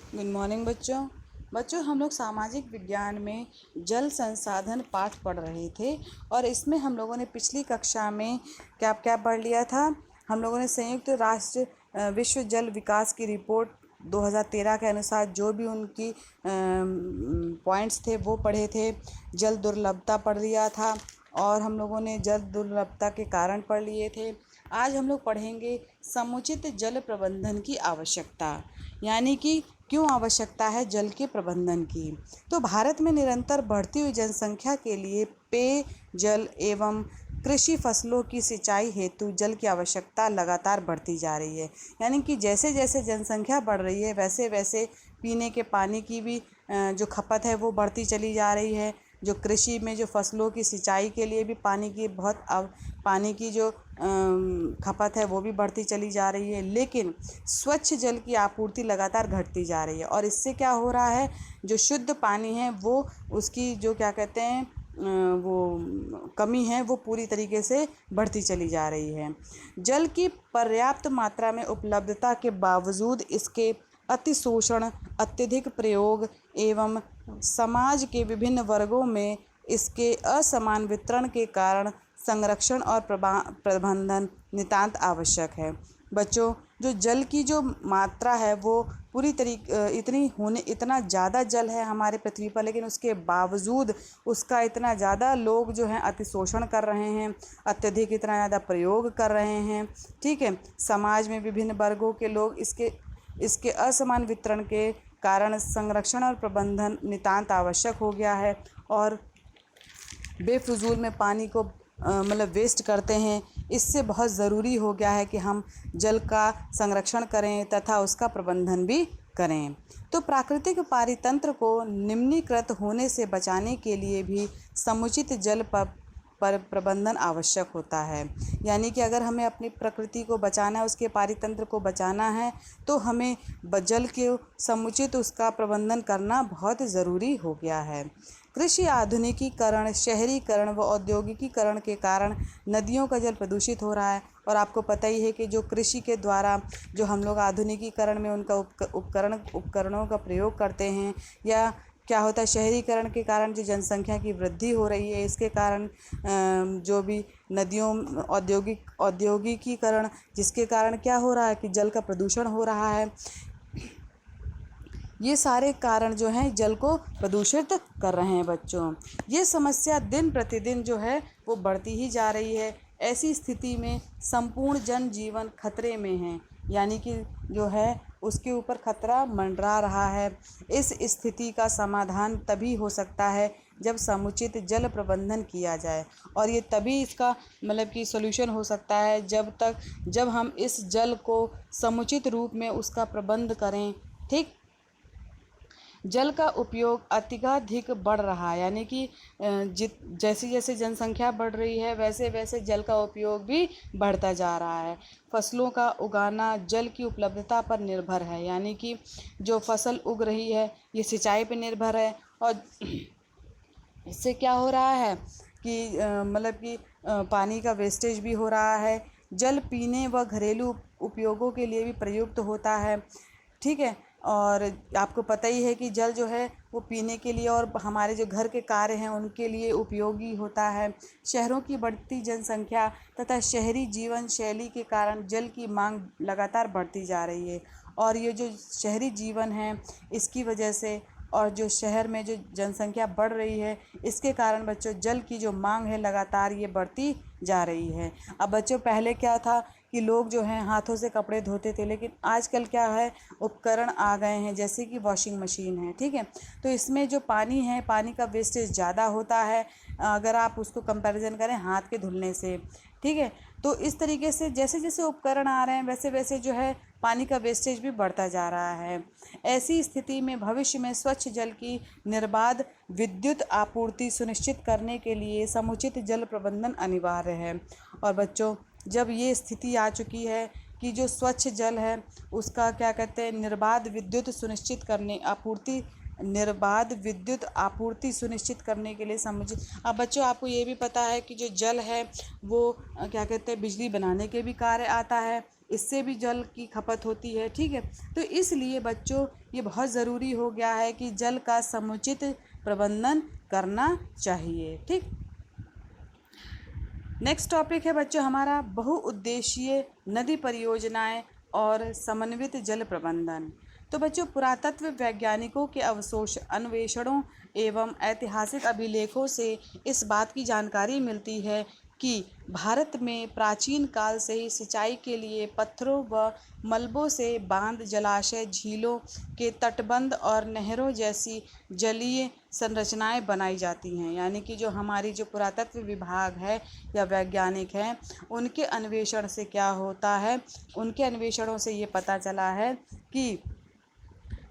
Good morning बच्चों। बच्चों, हम लोग सामाजिक विज्ञान में जल संसाधन पाठ पढ़ रहे थे और इसमें हम लोगों ने पिछली कक्षा में क्या क्या पढ़ लिया था। हम लोगों ने संयुक्त राष्ट्र विश्व जल विकास की रिपोर्ट 2013 के अनुसार जो भी उनकी पॉइंट्स थे वो पढ़े थे। जल दुर्लभता पढ़ लिया था और हम लोगों ने जल दुर्लभता के कारण पढ़ लिए थे। आज हम लोग पढ़ेंगे समुचित जल प्रबंधन की आवश्यकता, यानी कि क्यों आवश्यकता है जल के प्रबंधन की। तो भारत में निरंतर बढ़ती हुई जनसंख्या के लिए पेय जल एवं कृषि फसलों की सिंचाई हेतु जल की आवश्यकता लगातार बढ़ती जा रही है। यानी कि जैसे जैसे जनसंख्या बढ़ रही है वैसे वैसे पीने के पानी की भी जो खपत है वो बढ़ती चली जा रही है। जो कृषि में जो फसलों की सिंचाई के लिए भी पानी की जो खपत है वो भी बढ़ती चली जा रही है। लेकिन स्वच्छ जल की आपूर्ति लगातार घटती जा रही है और इससे क्या हो रहा है, जो शुद्ध पानी है वो उसकी जो क्या कहते हैं वो कमी है वो पूरी तरीके से बढ़ती चली जा रही है। जल की पर्याप्त मात्रा में उपलब्धता के बावजूद इसके अतिशोषण, अत्यधिक प्रयोग एवं समाज के विभिन्न वर्गों में इसके असमान वितरण के कारण संरक्षण और प्रबंधन नितांत आवश्यक है। बच्चों, जो जल की जो मात्रा है वो इतना ज़्यादा जल है हमारे पृथ्वी पर, लेकिन उसके बावजूद उसका इतना ज़्यादा लोग जो हैं अतिशोषण कर रहे हैं, अत्यधिक इतना ज़्यादा प्रयोग कर रहे हैं। ठीक है, समाज में विभिन्न वर्गों के लोग इसके असमान वितरण के कारण संरक्षण और प्रबंधन नितांत आवश्यक हो गया है और बेफिजूल में पानी को वेस्ट करते हैं। इससे बहुत ज़रूरी हो गया है कि हम जल का संरक्षण करें तथा उसका प्रबंधन भी करें। तो प्राकृतिक पारितंत्र को निम्नीकृत होने से बचाने के लिए भी समुचित जल पर प्रबंधन आवश्यक होता है। यानी कि अगर हमें अपनी प्रकृति को बचाना है, उसके पारितंत्र को बचाना है, तो हमें जल के समुचित उसका प्रबंधन करना बहुत ज़रूरी हो गया है। कृषि आधुनिकीकरण, शहरीकरण व औद्योगिकीकरण के कारण नदियों का जल प्रदूषित हो रहा है और आपको पता ही है कि जो कृषि के द्वारा जो हम लोग आधुनिकीकरण में उनका उपकरणों का प्रयोग करते हैं, या क्या होता है शहरीकरण के कारण जो जनसंख्या की वृद्धि हो रही है, इसके कारण जो भी नदियों औद्योगिकीकरण जिसके कारण क्या हो रहा है कि जल का प्रदूषण हो रहा है। ये सारे कारण जो हैं जल को प्रदूषित कर रहे हैं। बच्चों, ये समस्या दिन प्रतिदिन जो है वो बढ़ती ही जा रही है। ऐसी स्थिति में संपूर्ण जनजीवन खतरे में है, यानी कि जो है उसके ऊपर खतरा मंडरा रहा है। इस स्थिति का समाधान तभी हो सकता है जब समुचित जल प्रबंधन किया जाए, और ये तभी इसका कि सॉल्यूशन हो सकता है जब हम इस जल को समुचित रूप में उसका प्रबंध करें। ठीक, जल का उपयोग अत्यधिक बढ़ रहा है, यानी कि जैसे जैसे जनसंख्या बढ़ रही है वैसे वैसे जल का उपयोग भी बढ़ता जा रहा है। फसलों का उगाना जल की उपलब्धता पर निर्भर है, यानी कि जो फसल उग रही है ये सिंचाई पर निर्भर है और इससे क्या हो रहा है कि पानी का वेस्टेज भी हो रहा है। जल पीने व घरेलू उपयोगों के लिए भी प्रयुक्त होता है। ठीक है, और आपको पता ही है कि जल जो है वो पीने के लिए और हमारे जो घर के कार्य हैं उनके लिए उपयोगी होता है। शहरों की बढ़ती जनसंख्या तथा शहरी जीवन शैली के कारण जल की मांग लगातार बढ़ती जा रही है और ये जो शहरी जीवन है इसकी वजह से और जो शहर में जो जनसंख्या बढ़ रही है इसके कारण बच्चों जल की जो मांग है लगातार ये बढ़ती जा रही है। अब बच्चों, पहले क्या था कि लोग जो हैं हाथों से कपड़े धोते थे, लेकिन आजकल क्या है उपकरण आ गए हैं जैसे कि वॉशिंग मशीन है। ठीक है, तो इसमें जो पानी है पानी का वेस्टेज ज़्यादा होता है अगर आप उसको कंपैरिजन करें हाथ के धुलने से। ठीक है, तो इस तरीके से जैसे जैसे उपकरण आ रहे हैं वैसे वैसे जो है पानी का वेस्टेज भी बढ़ता जा रहा है। ऐसी स्थिति में भविष्य में स्वच्छ जल की निर्बाध विद्युत आपूर्ति सुनिश्चित करने के लिए समुचित जल प्रबंधन अनिवार्य है। और बच्चों, जब ये स्थिति आ चुकी है कि जो स्वच्छ जल है उसका क्या कहते हैं निर्बाध विद्युत आपूर्ति सुनिश्चित करने के लिए समुचित। अब बच्चों, आपको ये भी पता है कि जो जल है वो क्या कहते हैं बिजली बनाने के भी कार्य आता है, इससे भी जल की खपत होती है। ठीक है, तो इसलिए बच्चों ये बहुत ज़रूरी हो गया है कि जल का समुचित प्रबंधन करना चाहिए। ठीक, नेक्स्ट टॉपिक है बच्चों हमारा बहुउद्देशीय नदी परियोजनाएं और समन्वित जल प्रबंधन। तो बच्चों पुरातत्व वैज्ञानिकों के अन्वेषणों एवं ऐतिहासिक अभिलेखों से इस बात की जानकारी मिलती है कि भारत में प्राचीन काल से ही सिंचाई के लिए पत्थरों व मलबों से बांध, जलाशय, झीलों के तटबंध और नहरों जैसी जलीय संरचनाएं बनाई जाती हैं। यानी कि जो हमारी जो पुरातत्व विभाग है या वैज्ञानिक हैं, उनके अन्वेषण से क्या होता है, उनके अन्वेषणों से ये पता चला है कि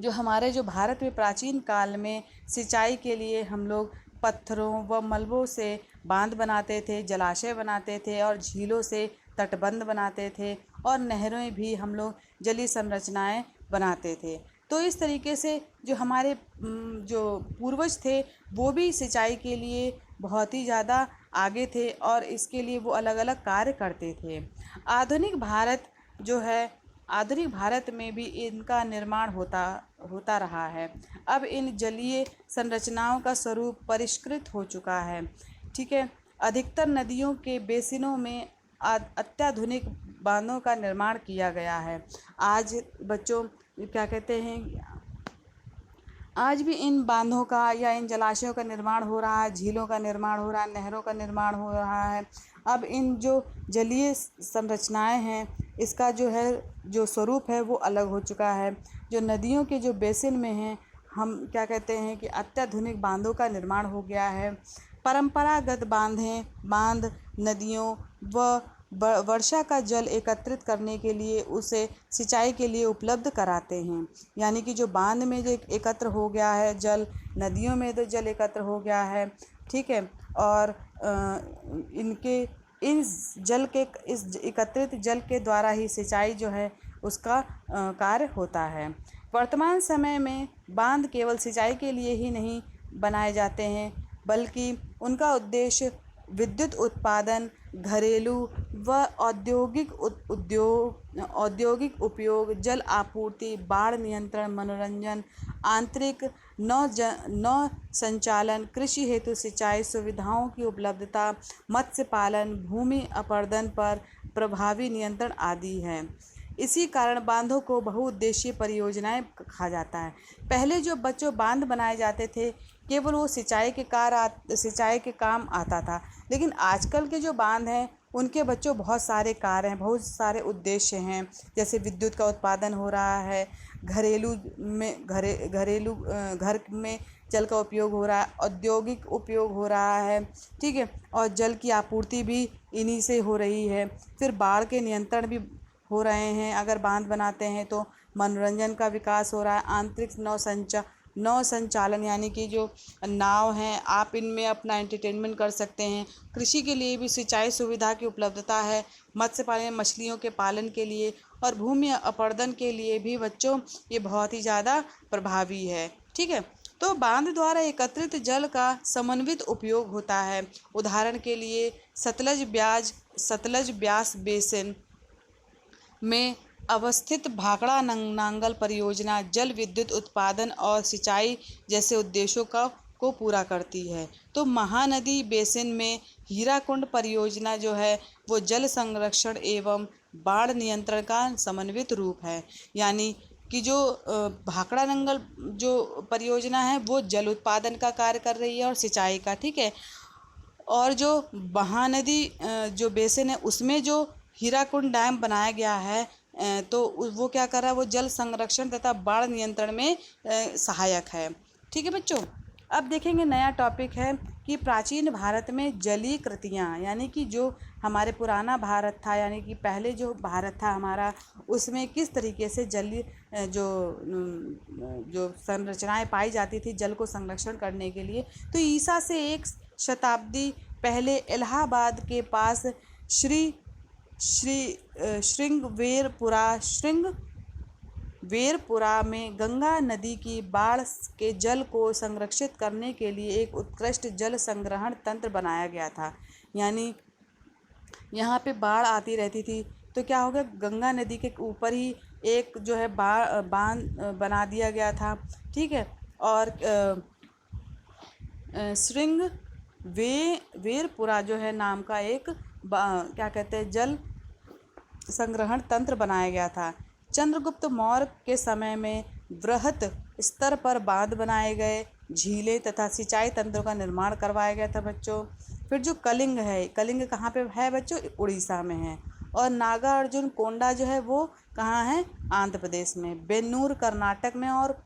जो हमारे जो भारत में प्राचीन काल में सिंचाई के लिए हम लोग पत्थरों व मलबों से बांध बनाते थे, जलाशय बनाते थे और झीलों से तटबंध बनाते थे और नहरें भी हम लोग जलीय संरचनाएं बनाते थे। तो इस तरीके से जो हमारे जो पूर्वज थे वो भी सिंचाई के लिए बहुत ही ज़्यादा आगे थे और इसके लिए वो अलग अलग कार्य करते थे। आधुनिक भारत जो है, आधुनिक भारत में भी इनका निर्माण होता रहा है। अब इन जलीय संरचनाओं का स्वरूप परिष्कृत हो चुका है। ठीक है, अधिकतर नदियों के बेसिनों में अत्याधुनिक बांधों का निर्माण किया गया है। आज बच्चों क्या कहते हैं, आज भी इन बांधों का या इन जलाशयों का निर्माण हो रहा है, झीलों का निर्माण हो रहा है, नहरों का निर्माण हो रहा है। अब इन जो जलीय संरचनाएं हैं, इसका जो है जो स्वरूप है वो अलग हो चुका है। जो नदियों के जो बेसिन में हैं, हम क्या कहते हैं कि अत्याधुनिक बांधों का निर्माण हो गया है। परंपरागत बांध नदियों व वर्षा का जल एकत्रित करने के लिए उसे सिंचाई के लिए उपलब्ध कराते हैं। यानी कि जो बांध में जो एकत्र हो गया है जल, नदियों में तो जल एकत्र हो गया है। ठीक है, और इस एकत्रित जल के द्वारा ही सिंचाई जो है उसका कार्य होता है। वर्तमान समय में बांध केवल सिंचाई के लिए ही नहीं बनाए जाते हैं, बल्कि उनका उद्देश्य विद्युत उत्पादन, घरेलू व औद्योगिक उपयोग, जल आपूर्ति, बाढ़ नियंत्रण, मनोरंजन, आंतरिक नौ संचालन, कृषि हेतु सिंचाई सुविधाओं की उपलब्धता, मत्स्य पालन, भूमि अपरदन पर प्रभावी नियंत्रण आदि है। इसी कारण बांधों को बहुउद्देशीय परियोजनाएं कहा जाता है। पहले जो बच्चों बांध बनाए जाते थे केवल वो सिंचाई के काम आता था, लेकिन आजकल के जो बांध हैं उनके बच्चों बहुत सारे कार्य हैं, बहुत सारे उद्देश्य हैं। जैसे विद्युत का उत्पादन हो रहा है, घर में जल का उपयोग हो रहा है, औद्योगिक उपयोग हो रहा है। ठीक है, और जल की आपूर्ति भी इन्हीं से हो रही है। फिर बाढ़ के नियंत्रण भी हो रहे हैं अगर बांध बनाते हैं तो। मनोरंजन का विकास हो रहा है, आंतरिक नौ संचालन यानी कि जो नाव हैं आप इनमें अपना एंटरटेनमेंट कर सकते हैं। कृषि के लिए भी सिंचाई सुविधा की उपलब्धता है, मत्स्य पालन मछलियों के पालन के लिए और भूमि अपरदन के लिए भी बच्चों ये बहुत ही ज़्यादा प्रभावी है। ठीक है, तो बांध द्वारा एकत्रित जल का समन्वित उपयोग होता है। उदाहरण के लिए सतलज ब्यास बेसिन में अवस्थित भाखड़ा नांगल परियोजना जल विद्युत उत्पादन और सिंचाई जैसे उद्देश्यों को पूरा करती है। तो महानदी बेसिन में हीराकुंड परियोजना जो है वो जल संरक्षण एवं बाढ़ नियंत्रण का समन्वित रूप है। यानी कि जो भाखड़ा नांगल जो परियोजना है वो जल उत्पादन का कार्य कर रही है और सिंचाई का। ठीक है, और जो महानदी जो बेसिन है उसमें जो हीराकुंड डैम बनाया गया है तो वो क्या कर रहा है, वो जल संरक्षण तथा बाढ़ नियंत्रण में सहायक है। ठीक है बच्चों, अब देखेंगे नया टॉपिक है कि प्राचीन भारत में जलीय कृतियाँ, यानी कि जो हमारे पुराना भारत था, यानी कि पहले जो भारत था हमारा, उसमें किस तरीके से जलीय जो संरचनाएं पाई जाती थी जल को संरक्षण करने के लिए। तो ईसा से 1 शताब्दी पहले इलाहाबाद के पास श्रृंगवेरपुरा में गंगा नदी की बाढ़ के जल को संरक्षित करने के लिए एक उत्कृष्ट जल संग्रहण तंत्र बनाया गया था। यानी यहाँ पे बाढ़ आती रहती थी तो क्या हो गया, गंगा नदी के ऊपर ही एक जो है बांध बना दिया गया था, ठीक है। और श्रृंग वेरपुरा जो है नाम का एक क्या कहते हैं जल संग्रहण तंत्र बनाया गया था। चंद्रगुप्त मौर्य के समय में वृहत स्तर पर बांध बनाए गए, झीलें तथा सिंचाई तंत्रों का निर्माण करवाया गया था बच्चों। फिर जो कलिंग है, कलिंग कहाँ पे है बच्चों? उड़ीसा में है। और नागार्जुन कोंडा जो है वो कहाँ है? आंध्र प्रदेश में। बेन्नूर कर्नाटक में और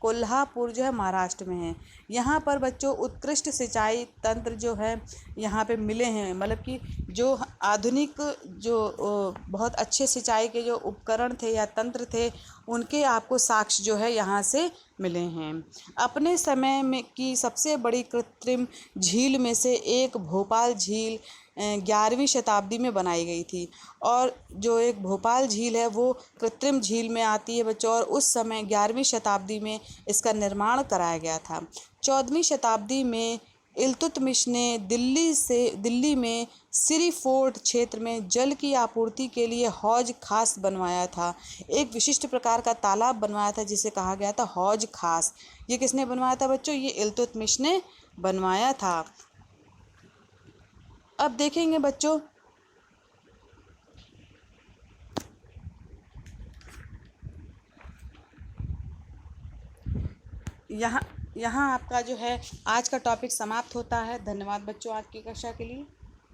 कोल्हापुर जो है महाराष्ट्र में है। यहाँ पर बच्चों उत्कृष्ट सिंचाई तंत्र जो है यहाँ पे मिले हैं, मतलब कि जो आधुनिक जो बहुत अच्छे सिंचाई के जो उपकरण थे या तंत्र थे उनके आपको साक्ष्य जो है यहाँ से मिले हैं। अपने समय में की सबसे बड़ी कृत्रिम झील में से एक भोपाल झील 11वीं शताब्दी में बनाई गई थी। और जो एक भोपाल झील है वो कृत्रिम झील में आती है बच्चों, और उस समय 11वीं शताब्दी में इसका निर्माण कराया गया था। 14वीं शताब्दी में इल्तुतमिश ने दिल्ली में सिरी फोर्ट क्षेत्र में जल की आपूर्ति के लिए हौज खास बनवाया था। एक विशिष्ट प्रकार का तालाब बनवाया था जिसे कहा गया था हौज खास। ये किसने बनवाया था बच्चों? ये इल्तुतमिश ने बनवाया था। अब देखेंगे बच्चों यहाँ आपका जो है आज का टॉपिक समाप्त होता है। धन्यवाद बच्चों आज की कक्षा के लिए।